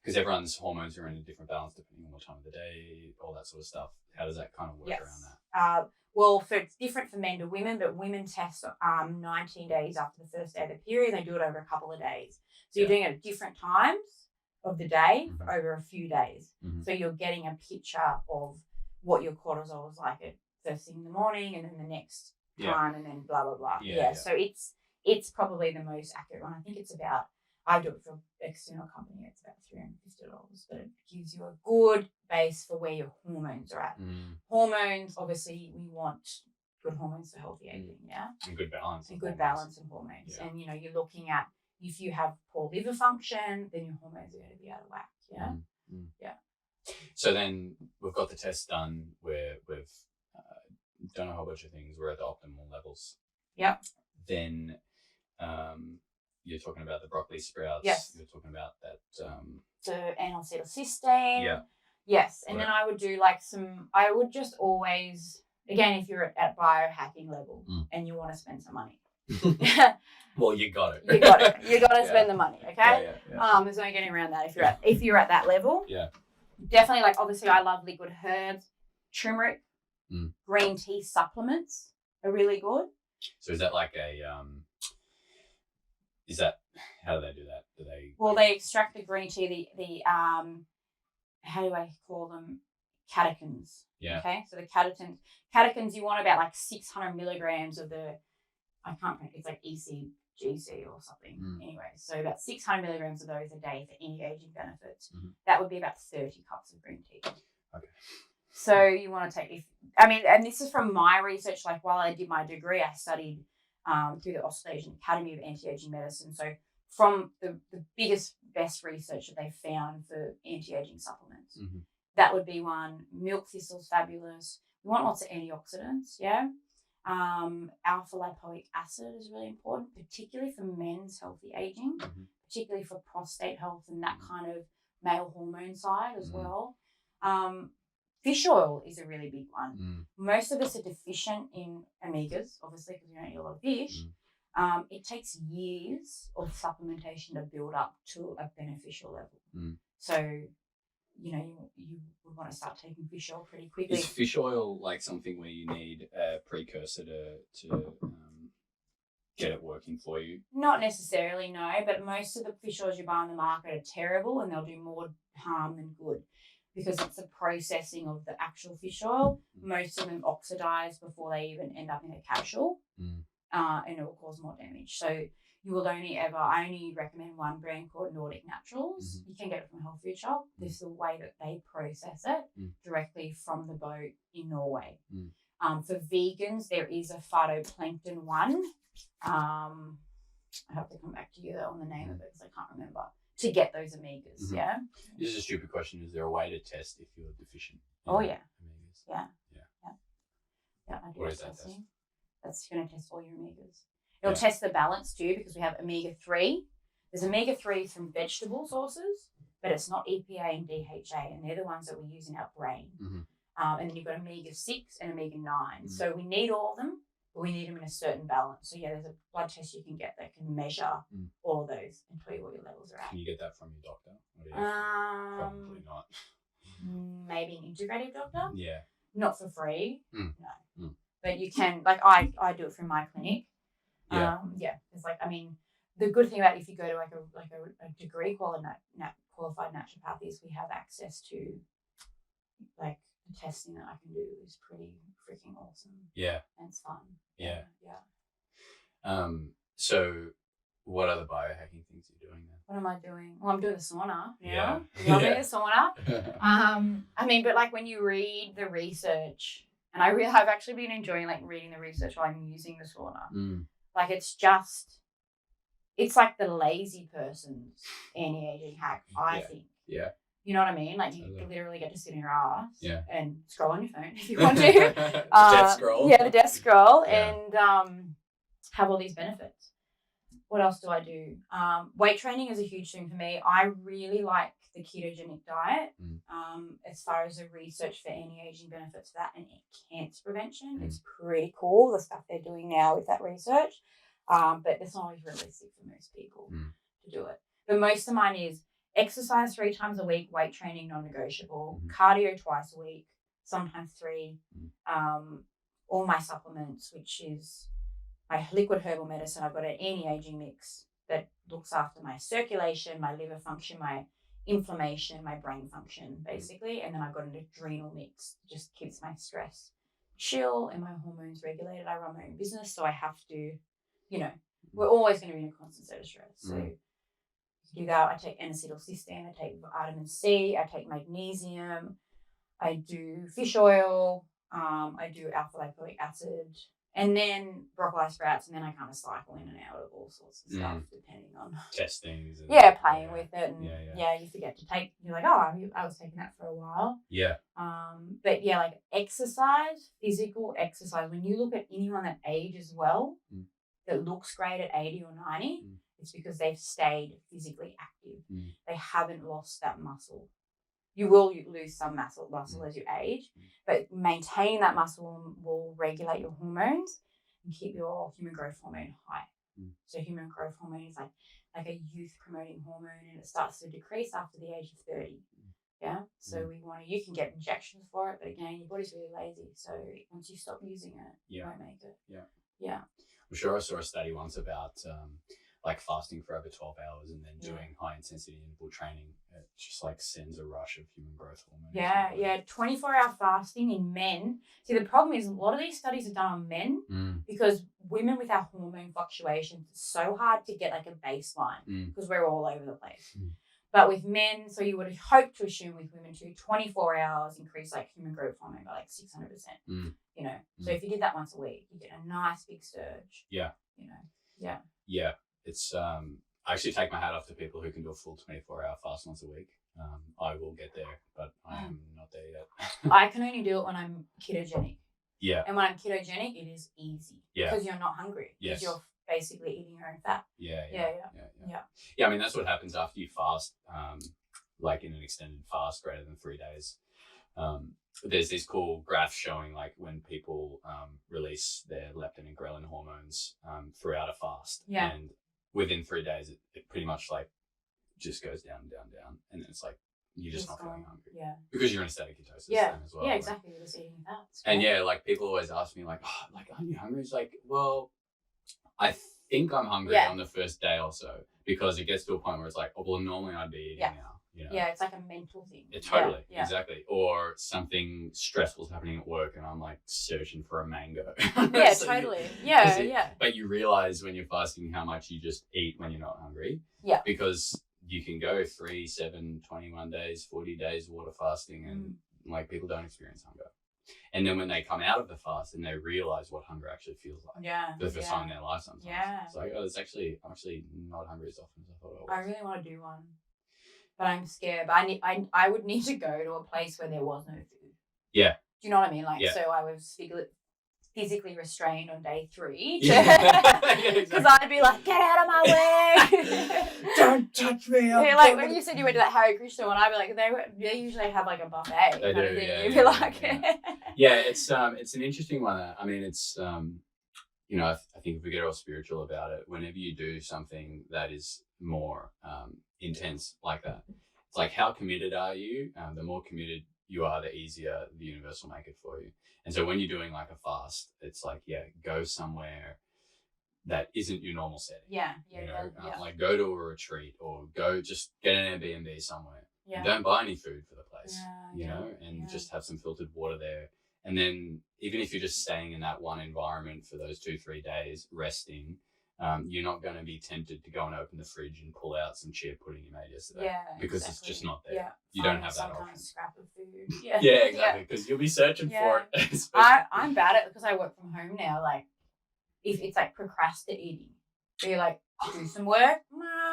because everyone's hormones are in a different balance depending on what time of the day, all that sort of stuff. How does that kind of work around that? Well, it's different for men to women, but women test 19 days after the first day of the period. They do it over a couple of days. So you're doing it at different times of the day for over a few days. So you're getting a picture of what your cortisol is like at first thing in the morning and then the next time and then blah, blah, blah. Yeah. So it's probably the most accurate one. I think it's about, I do it for an external company, it's about $350, but it gives you a good base for where your hormones are at. Hormones, obviously, we want good hormones for healthy aging, and good balance. And good balance in hormones. Yeah. And, you're looking at, if you have poor liver function, then your hormones are going to be out of whack, Yeah. So then we've got the test done where we've done a whole bunch of things. We're at the optimal levels. Yep. Then you're talking about the broccoli sprouts. Yes. You're talking about that. The N-acetylcysteine. Yeah. Yes. And then I would do I would just always, again, if you're at biohacking level and you want to spend some money. Well, you got it. You got it. You got to spend the money, okay? Yeah. There's no getting around that if you're at that level. Yeah. Definitely, obviously, I love liquid herbs, turmeric, green tea supplements are really good. So is that like a how do they do that? Do they? Well, they extract the green tea, the how do I call them? Catechins. Yeah. Okay. So the catechins, you want about 600 milligrams of the, I can't remember, it's like ECGC or something. Anyway, so about 600 milligrams of those a day for anti-aging benefits. That would be about 30 cups of green tea. Okay. So you want to take, and this is from my research, while I did my degree, I studied through the Australasian Academy of Anti-Aging Medicine. So from the biggest, best research that they found for anti-aging supplements, that would be one. Milk thistle's fabulous. We want lots of antioxidants, alpha lipoic acid is really important, particularly for men's healthy aging, particularly for prostate health and that kind of male hormone side as well. Fish oil is a really big one. Most of us are deficient in omegas, obviously, because we don't eat a lot of fish. It takes years of supplementation to build up to a beneficial level. So, you would want to start taking fish oil pretty quickly. Is fish oil something where you need a precursor to get it working for you? Not necessarily, no, but most of the fish oils you buy on the market are terrible and they'll do more harm than good because it's the processing of the actual fish oil. Most of them oxidize before they even end up in a capsule and it will cause more damage. So you will I only recommend one brand called Nordic Naturals. You can get it from a health food shop. This is the way that they process it directly from the boat in Norway. For vegans, there is a phytoplankton one. I have to come back to you though on the name of it because I can't remember, to get those omegas. This is a stupid question. Is there a way to test if you're deficient in omegas? Yeah, I do. What is that test? That's going to test all your omegas. It'll test the balance too, because we have omega-3. There's omega-3 from vegetable sources, but it's not EPA and DHA, and they're the ones that we use in our brain. And then you've got omega-6 and omega-9. So we need all of them, but we need them in a certain balance. So yeah, there's a blood test you can get that can measure all of those and tell you what your levels are at. Can you get that from your doctor? Probably not. Maybe an integrative doctor. Yeah. Not for free. No. But you can, like, I do it from my clinic. Yeah. It's like, I mean, the good thing about if you go to like a degree qualified naturopath is we have access to like the testing that I can do is pretty freaking awesome. Yeah. And it's fun. Yeah. Yeah. So what other biohacking things are you doing then? What am I doing? Well, I'm doing the sauna. Yeah. You know, the sauna. I mean, but like when you read the research, and I've actually been enjoying like reading the research while I'm using the sauna. Like it's like the lazy person's anti-aging hack, I think. Yeah. You know what I mean? Like you literally get to sit in your ass and scroll on your phone if you want to. Death scroll. Yeah, the death scroll and have all these benefits. What else do I do? Weight training is a huge thing for me. I really like the ketogenic diet as far as the research for anti-aging benefits of that and cancer prevention. It's pretty cool, the stuff they're doing now with that research. But it's not always realistic for most people to do it. But most of mine is exercise 3 times a week, weight training non-negotiable, cardio twice a week, sometimes 3, all my supplements, which is my liquid herbal medicine. I've got an anti-aging mix that looks after my circulation, my liver function, my inflammation, my brain function, basically. And then I've got an adrenal mix that just keeps my stress chill and my hormones regulated. I run my own business, so I have to, we're always going to be in a constant state of stress. So do that. I take N-acetylcysteine, I take vitamin C, I take magnesium, I do fish oil, I do alpha lipoic acid, and then broccoli sprouts, and then I kind of cycle in and out of all sorts of stuff depending on testings. Playing with it, and you forget to take. You're like, I was taking that for a while. Yeah. But yeah, like exercise, physical exercise. When you look at anyone that ages well, that looks great at 80 or 90. It's because they've stayed physically active. They haven't lost that muscle. You will lose some muscle as you age, but maintaining that muscle will regulate your hormones and keep your human growth hormone high. So human growth hormone is like a youth promoting hormone, and it starts to decrease after the age of 30. Yeah. So you can get injections for it, but again, your body's really lazy. So once you stop using it, you won't make it. Yeah. I'm sure I saw a study once about like fasting for over 12 hours and then doing high intensity interval training. It just like sends a rush of human growth hormones. Yeah. 24-hour fasting in men. See, the problem is a lot of these studies are done on men because women with our hormone fluctuations, it's so hard to get like a baseline because we're all over the place. But with men, so you would hope to assume with women too, 24 hours increase like human growth hormone by like 600%. So if you did that once a week, you get a nice big surge. Yeah. Yeah. It's I actually take my hat off to people who can do a full 24-hour fast once a week. I will get there, but I am not there yet. I can only do it when I'm ketogenic. Yeah. And when I'm ketogenic, it is easy. Yeah. Because you're not hungry. Yes. Because you're basically eating your own fat. Yeah, I mean, that's what happens after you fast, like in an extended fast greater than 3 days. There's this cool graph showing like when people release their leptin and ghrelin hormones throughout a fast. Yeah. And within 3 days, it pretty much like just goes down, and then it's like you're just not feeling hungry. Yeah. Because you're in a state of ketosis then as well. Yeah, exactly. You're just eating fats. And like people always ask me like, aren't you hungry? It's like, well, I think I'm hungry on the first day or so because it gets to a point where it's like, well, normally I'd be eating now. Yeah, it's like a mental thing. Totally, exactly. Or something stressful is happening at work and I'm like searching for a mango. Yeah, so totally. Yeah. But you realize when you're fasting how much you just eat when you're not hungry. Yeah. Because you can go 3, 7, 21 days, 40 days water fasting and like people don't experience hunger. And then when they come out of the fast and they realize what hunger actually feels like. Yeah. For the first time in their life sometimes. Yeah. It's like, I'm actually not hungry as often as I thought I was. I really want to do one. But I'm scared. But I would need to go to a place where there was no food. Yeah. Do you know what I mean? Like, so I was physically restrained on day 3. Because I'd be like, get out of my way. Don't touch me. Like when you said you went to that Hare Krishna one, I'd be like, they usually have like a buffet. They do, You'd be like... Yeah, it's an interesting one. I mean, it's you know, I think if we get all spiritual about it, whenever you do something that is more intense like that, it's like, how committed are you? The more committed you are, the easier the universe will make it for you. And so when you're doing like a fast, it's like, go somewhere that isn't your normal setting. Like go to a retreat or go just get an Airbnb somewhere. And don't buy any food for the place, you know, and just have some filtered water there. And then even if you're just staying in that one environment for those 2-3 days, resting, you're not going to be tempted to go and open the fridge and pull out some chia pudding you made yesterday. Because it's just not there. Yeah. You don't have that option. Kind of scrap of food. Exactly. Because you'll be searching for it. I'm bad at it because I work from home now. Like, if it's like procrastinating, so you're like, do some work,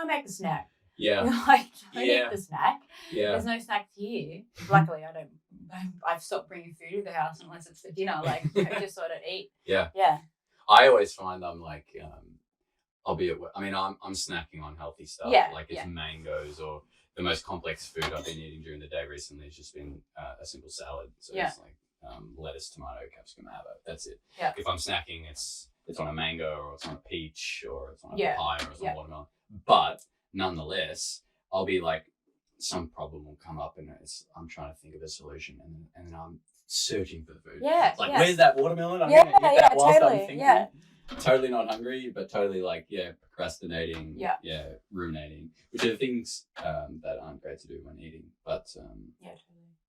make a snack. Yeah. Like, don't eat the snack. Yeah. There's no snacks here. Luckily, I've stopped bringing food to the house unless it's for dinner. Like, I just sort of eat. Yeah. Yeah. I always find I'm like, I'll be at work. I mean, I'm snacking on healthy stuff. Like it's mangoes, or the most complex food I've been eating during the day recently has just been a simple salad. So it's like lettuce, tomato, capsicum, avocado. That's it. Yeah. If I'm snacking, it's on a mango, or it's on a peach, or it's on a papaya, or it's on a watermelon. But nonetheless, I'll be like, some problem will come up, and I'm trying to think of a solution, and then I'm searching for the food. Like, where's that watermelon? I'm gonna eat that whilst I'm thinking. Totally not hungry, but totally like, procrastinating, ruminating, which are the things that aren't great to do when eating, but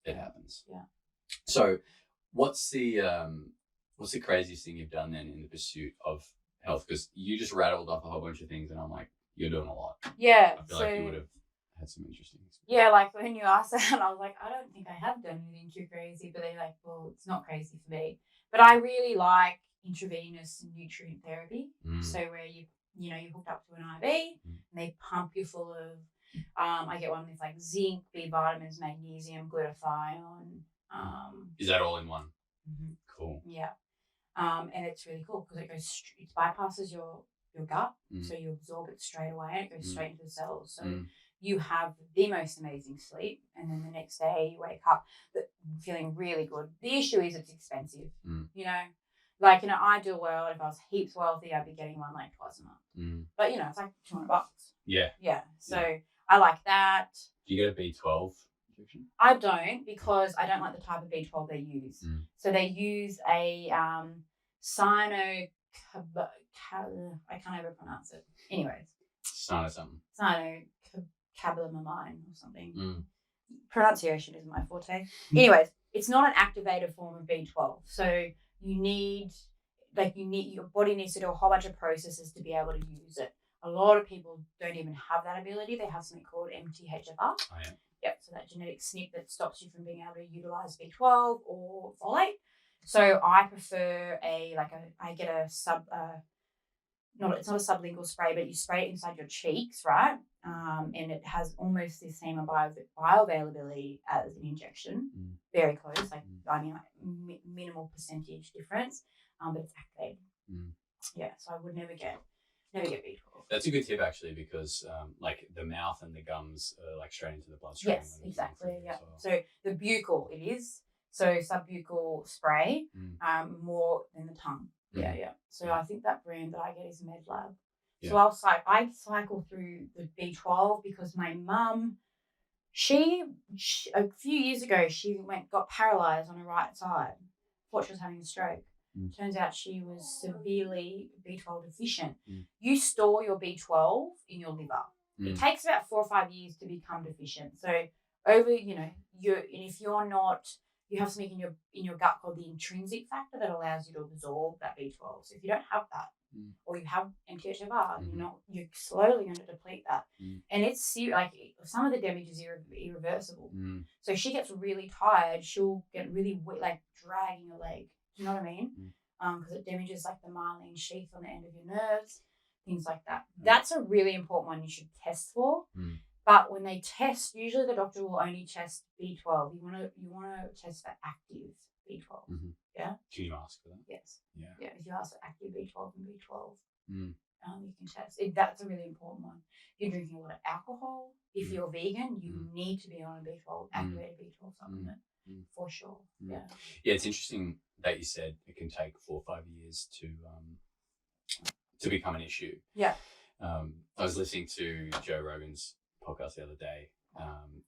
it happens. Yeah. So what's the craziest thing you've done then in the pursuit of health? Because you just rattled off a whole bunch of things, and I'm like, you're doing a lot. Yeah. I feel like you would have had some interesting experiences. Yeah, like when you asked that, I was like, I don't think I have done anything too crazy, but they're like, well, it's not crazy for me. But I really like intravenous nutrient therapy. So where you're hooked up to an IV and they pump you full of, I get one with like zinc, B vitamins, magnesium, glutathione. Is that all in one? Mm-hmm. Cool. Yeah. And it's really cool because it bypasses your gut, so you absorb it straight away and it goes straight into the cells. So you have the most amazing sleep, and then the next day you wake up feeling really good. The issue is it's expensive, you know. Like, in an ideal world, if I was heaps wealthy, I'd be getting one like twice a month. But, you know, it's like $200. Yeah. Yeah. So I like that. Do you get a B12 injection? I don't, because I don't like the type of B12 they use. So they use a I can't ever pronounce it. Anyways. Cyanocabalamine or something. Pronunciation isn't my forte. Anyways, it's not an activated form of B12. So your body needs to do a whole bunch of processes to be able to use it. A lot of people don't even have that ability. They have something called MTHFR. Oh, yeah. Yep, so that genetic SNP that stops you from being able to utilize B12 or folate. So I prefer I get it's not a sublingual spray, but you spray it inside your cheeks, right? And it has almost the same bioavailability as an injection. Very close, minimal percentage difference, but it's activated. Yeah, so I would never get B12. That's a good tip, actually, because the mouth and the gums are like straight into the bloodstream. Yes, exactly. Yeah. Well. So the buccal it is. So subbuccal spray, more than the tongue. Yeah. So I think that brand that I get is MedLab. Yeah. So I cycle through the B12 because my mum, she a few years ago, she got paralyzed on her right side. Thought she was having a stroke. Turns out she was severely B12 deficient. You store your B12 in your liver. It takes about 4 or 5 years to become deficient. So if you're not, you have something in your gut called the intrinsic factor that allows you to absorb that B12. So if you don't have that, or you have MTHFR, you're slowly going to deplete that. And it's like some of the damage is irreversible. So if she gets really tired, she'll get really like dragging her leg. Do you know what I mean? Because it damages like the myelin sheath on the end of your nerves, things like that. That's a really important one you should test for. But when they test, usually the doctor will only test B12. You want to test for active B12. Yeah. Can you ask for that? Yes. Yeah. Yeah. If you ask for active B12 and B12, you can test. That's a really important one. If you're drinking a lot of alcohol, if you're vegan, you need to be on a B12 activated B12 supplement for sure. Yeah. Yeah. It's interesting that you said it can take 4 or 5 years to to become an issue. Yeah. I was listening to Joe Rogan's podcast the other day.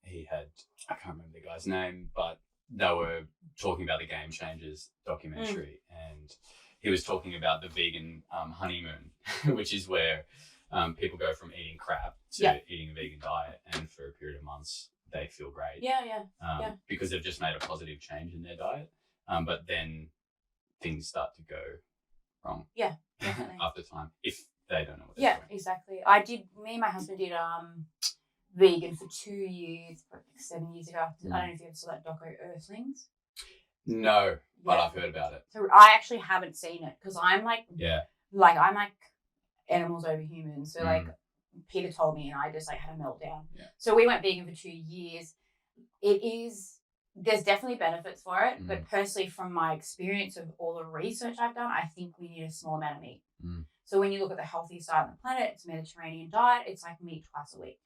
He had, I can't remember the guy's name, but they were talking about the Game Changers documentary, and he was talking about the vegan honeymoon, which is where people go from eating crap to eating a vegan diet, and for a period of months they feel great. Because they've just made a positive change in their diet. But then things start to go wrong. Yeah, definitely. After time, if they don't know what they're doing. Yeah, exactly. Me and my husband did vegan for 2 years, like 7 years ago. I don't know if you ever saw that doco Earthlings. No, but I've heard about it. So I actually haven't seen it because I'm like, I'm like animals over humans. So like Peter told me, and I just like had a meltdown. Yeah. So we went vegan for 2 years. There's definitely benefits for it, but personally, from my experience of all the research I've done, I think we need a small amount of meat. So when you look at the healthiest diet on the planet, it's a Mediterranean diet. It's like meat twice a week.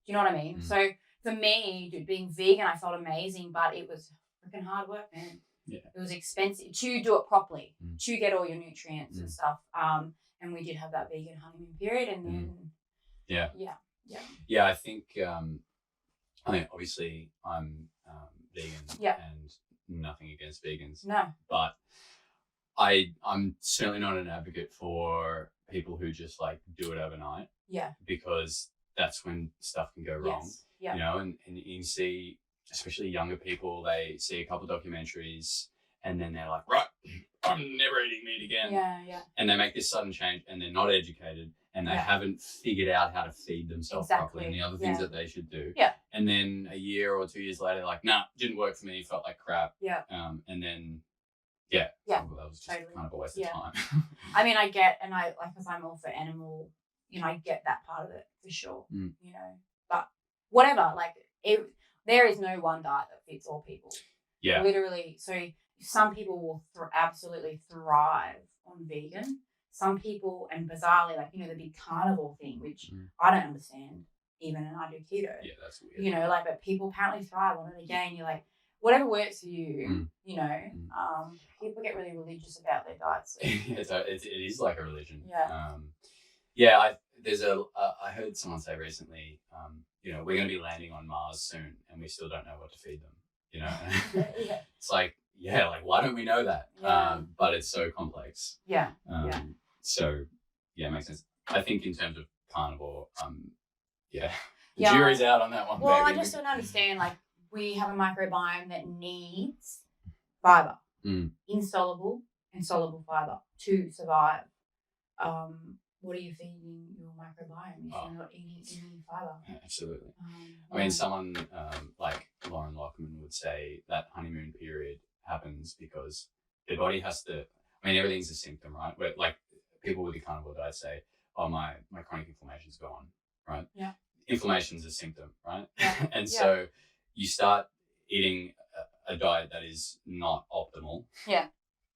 Do you know what I mean? So for me, being vegan, I felt amazing, but it was freaking hard work, man. Yeah. It was expensive to do it properly, to get all your nutrients and stuff. And we did have that vegan honeymoon period, and then I think obviously I'm vegan and nothing against vegans. No. But I'm certainly not an advocate for people who just like do it overnight. Yeah. Because that's when stuff can go wrong. Yes. Yeah. You know, and you see, especially younger people, they see a couple of documentaries and then they're like, right, I'm never eating meat again. Yeah. And they make this sudden change and they're not educated and they haven't figured out how to feed themselves properly and the other things that they should do. Yeah. And then a year or 2 years later, like, nah, didn't work for me, felt like crap. Yeah. And then, well, that was just kind of a waste of time. I mean, I get, and I, like, because I'm all for animal, you know, I get that part of it for sure, you know, but whatever, like, there is no one diet that fits all people. Yeah. Literally. So some people will absolutely thrive on vegan. Some people, and bizarrely, like, you know, the big carnivore thing, which I don't understand even, and I do keto. Yeah, that's weird. You know, like, but people apparently thrive on it. Again, you're like, whatever works for you, you know, people get really religious about their diets. So. it is like a religion. Yeah. I heard someone say recently, you know, we're going to be landing on Mars soon and we still don't know what to feed them, you know? It's like, why don't we know that? Yeah. But it's so complex. Yeah. So, it makes sense. I think in terms of carnivore, the jury's out on that one. Well, baby. I just don't understand, like, we have a microbiome that needs fiber, insoluble and soluble fiber to survive. What are you feeding your microbiome if you're not eating any fiber? Absolutely. I mean, someone like Lauren Lockman would say that honeymoon period happens because their body has to, I mean, everything's a symptom, right? But like people with the carnivore diet say, oh, my chronic inflammation's gone, right? Yeah. Inflammation's a symptom, right? Yeah. And so you start eating a diet that is not optimal. Yeah.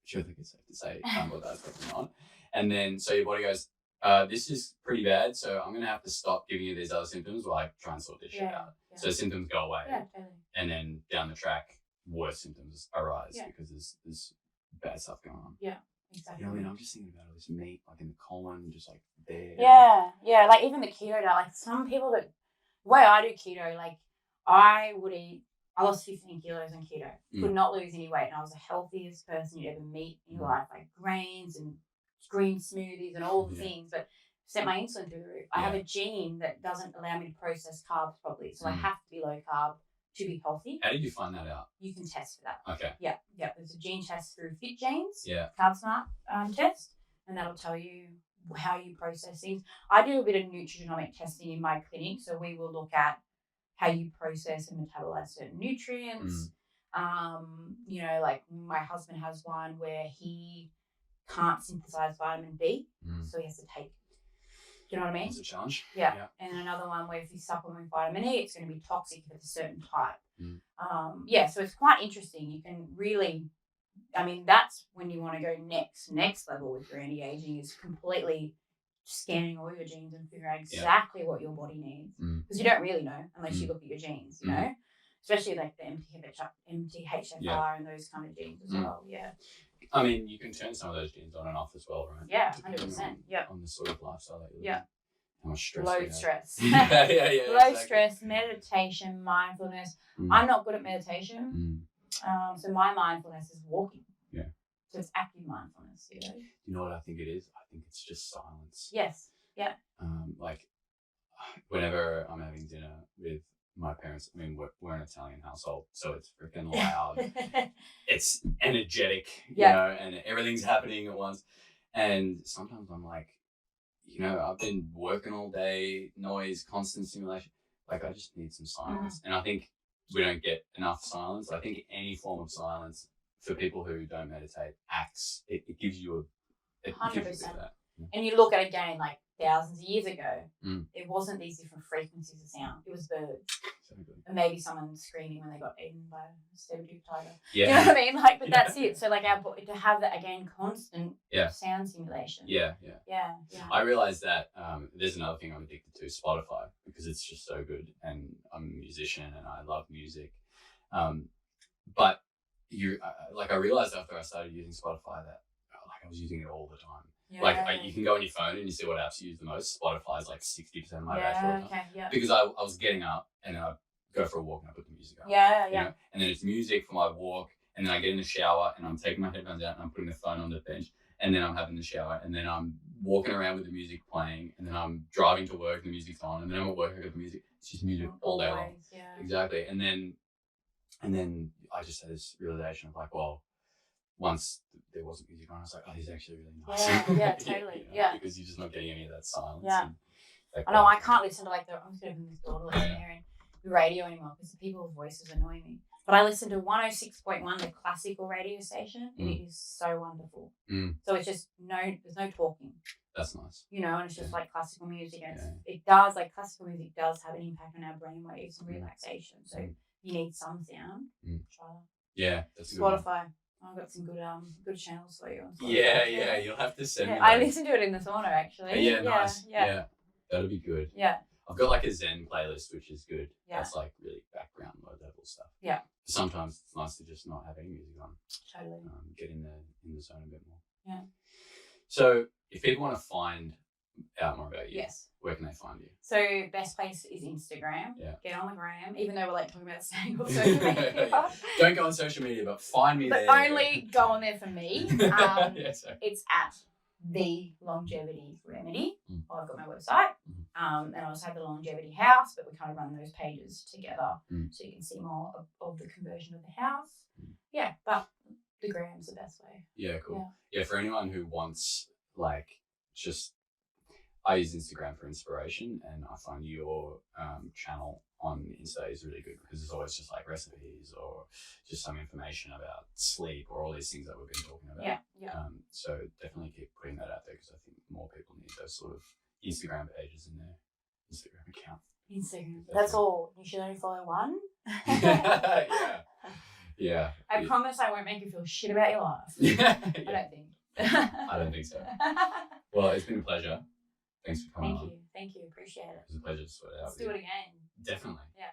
Sure, I think it's safe to say carnivore diet's definitely not. And then so your body goes, this is pretty bad, so I'm going to have to stop giving you these other symptoms while I try and sort this shit out. Yeah. So symptoms go away. Yeah, totally. And then down the track, worse symptoms arise because there's bad stuff going on. Yeah, exactly. You know, I mean, I'm just thinking about all this meat, like in the colon, just like there. Yeah, like even the keto diet, like some people the way I do keto, like I lost 15 kilos on keto, could not lose any weight, and I was the healthiest person you'd ever meet in your life, like grains and green smoothies and all the things, but sent my insulin through the roof. I have a gene that doesn't allow me to process carbs properly, so I have to be low carb to be healthy. How did you find that out? You can test for that. Okay. Yeah. There's a gene test through Fit Genes, Carb Smart test, and that'll tell you how you process things. I do a bit of nutrigenomic testing in my clinic, so we will look at how you process and metabolize certain nutrients. You know, like my husband has one where he can't synthesize vitamin B, so he has to take. Do you know what I mean? It's a challenge. Yeah. And another one where if you supplement vitamin E, it's going to be toxic if it's a certain type. So it's quite interesting. You can really, I mean, that's when you want to go next level with your anti-aging is completely scanning all your genes and figuring out exactly what your body needs. Because you don't really know unless you look at your genes, you know? Especially like the MTHFR and those kind of genes as well, I mean, you can turn some of those genes on and off as well, right? Yeah, Depending 100%. Yep. On the sort of lifestyle that you're Yeah. living. How much stress. Low stress. yeah. Low Exactly. stress, meditation, mindfulness. I'm not good at meditation. So my mindfulness is walking. Yeah. So it's active mindfulness, you know? You know what I think it is? I think it's just silence. Yes. Yeah. Like whenever I'm having dinner with my parents, I mean, we're an Italian household, so it's freaking loud. It's energetic, you know, and everything's happening at once. And sometimes I'm like, you know, I've been working all day, noise, constant stimulation. Like, I just need some silence. And I think we don't get enough silence. I think any form of silence for people who don't meditate it gives you a 100%. that. And you look at it again, like thousands of years ago, it wasn't these different frequencies of sound. It was birds. Exactly. And maybe someone screaming when they got eaten by a saber-toothed tiger. Yeah. You know what I mean? Like, but that's it. So like our body, to have that again, constant sound stimulation. Yeah. I realized that there's another thing I'm addicted to, Spotify, because it's just so good, and I'm a musician and I love music. But I realized after I started using Spotify that I was using it all the time. Yeah. Like you can go on your phone and you see what apps you use the most. Spotify is like 60% of my battery all the time. Because I was getting up and then I'd go for a walk and I put the music on. You know? And then it's music for my walk, and then I get in the shower and I'm taking my headphones out and I'm putting the phone on the bench, and then I'm having the shower, and then I'm walking around with the music playing, and then I'm driving to work, the music's on, and then I'm at work, I got the music. It's just music all day long. Yeah. Exactly. And then I just had this realization of like, well, once there wasn't music on, I was like, oh, this is actually really nice. Yeah, totally. You know, because you're just not getting any of that silence. Yeah. And I know, I can't listen to I'm just going to this daughter listening hearing the radio anymore because the people's voices annoy me. But I listen to 106.1, the classical radio station, and it is so wonderful. So it's just there's no talking. That's nice. You know, and it's just like classical music, and it does, like classical music does have an impact on our brain waves and relaxation. So you need some sound. Try that. Yeah, that's good. Spotify. I've got some good channels for you on Spotify. Yeah, you'll have to send me I listen to it in the sauna actually. Nice. Yeah, that'll be good. Yeah. I've got like a Zen playlist, which is good. Yeah. That's like really background, low level stuff. Yeah. Sometimes it's nice to just not have any music on. Totally. Get in the zone a bit more. Yeah. So if people want to find out more about you, where can they find you? So best place is Instagram. Yeah. Get on the gram, even though we're like talking about staying off social media. Don't go on social media, but find me there. But only go on there for me. It's at The Longevity Remedy. I've got my website. And I also have the Longevity House, but we kind of run those pages together so you can see more of the conversion of the house. Yeah, but the gram's the best way. Yeah, cool. Yeah, for anyone who wants I use Instagram for inspiration, and I find your channel on Insta is really good because there's always just like recipes or just some information about sleep or all these things that we've been talking about. Yeah. So definitely keep putting that out there because I think more people need those sort of Instagram pages in their Instagram account. Instagram. That's all. You should only follow one. Yeah. I promise I won't make you feel shit about your life. I don't think. I don't think so. Well, it's been a pleasure. Thanks for coming on. Thank you. Appreciate it. It was a pleasure to sort it out. Let's do it again. Definitely. Yeah.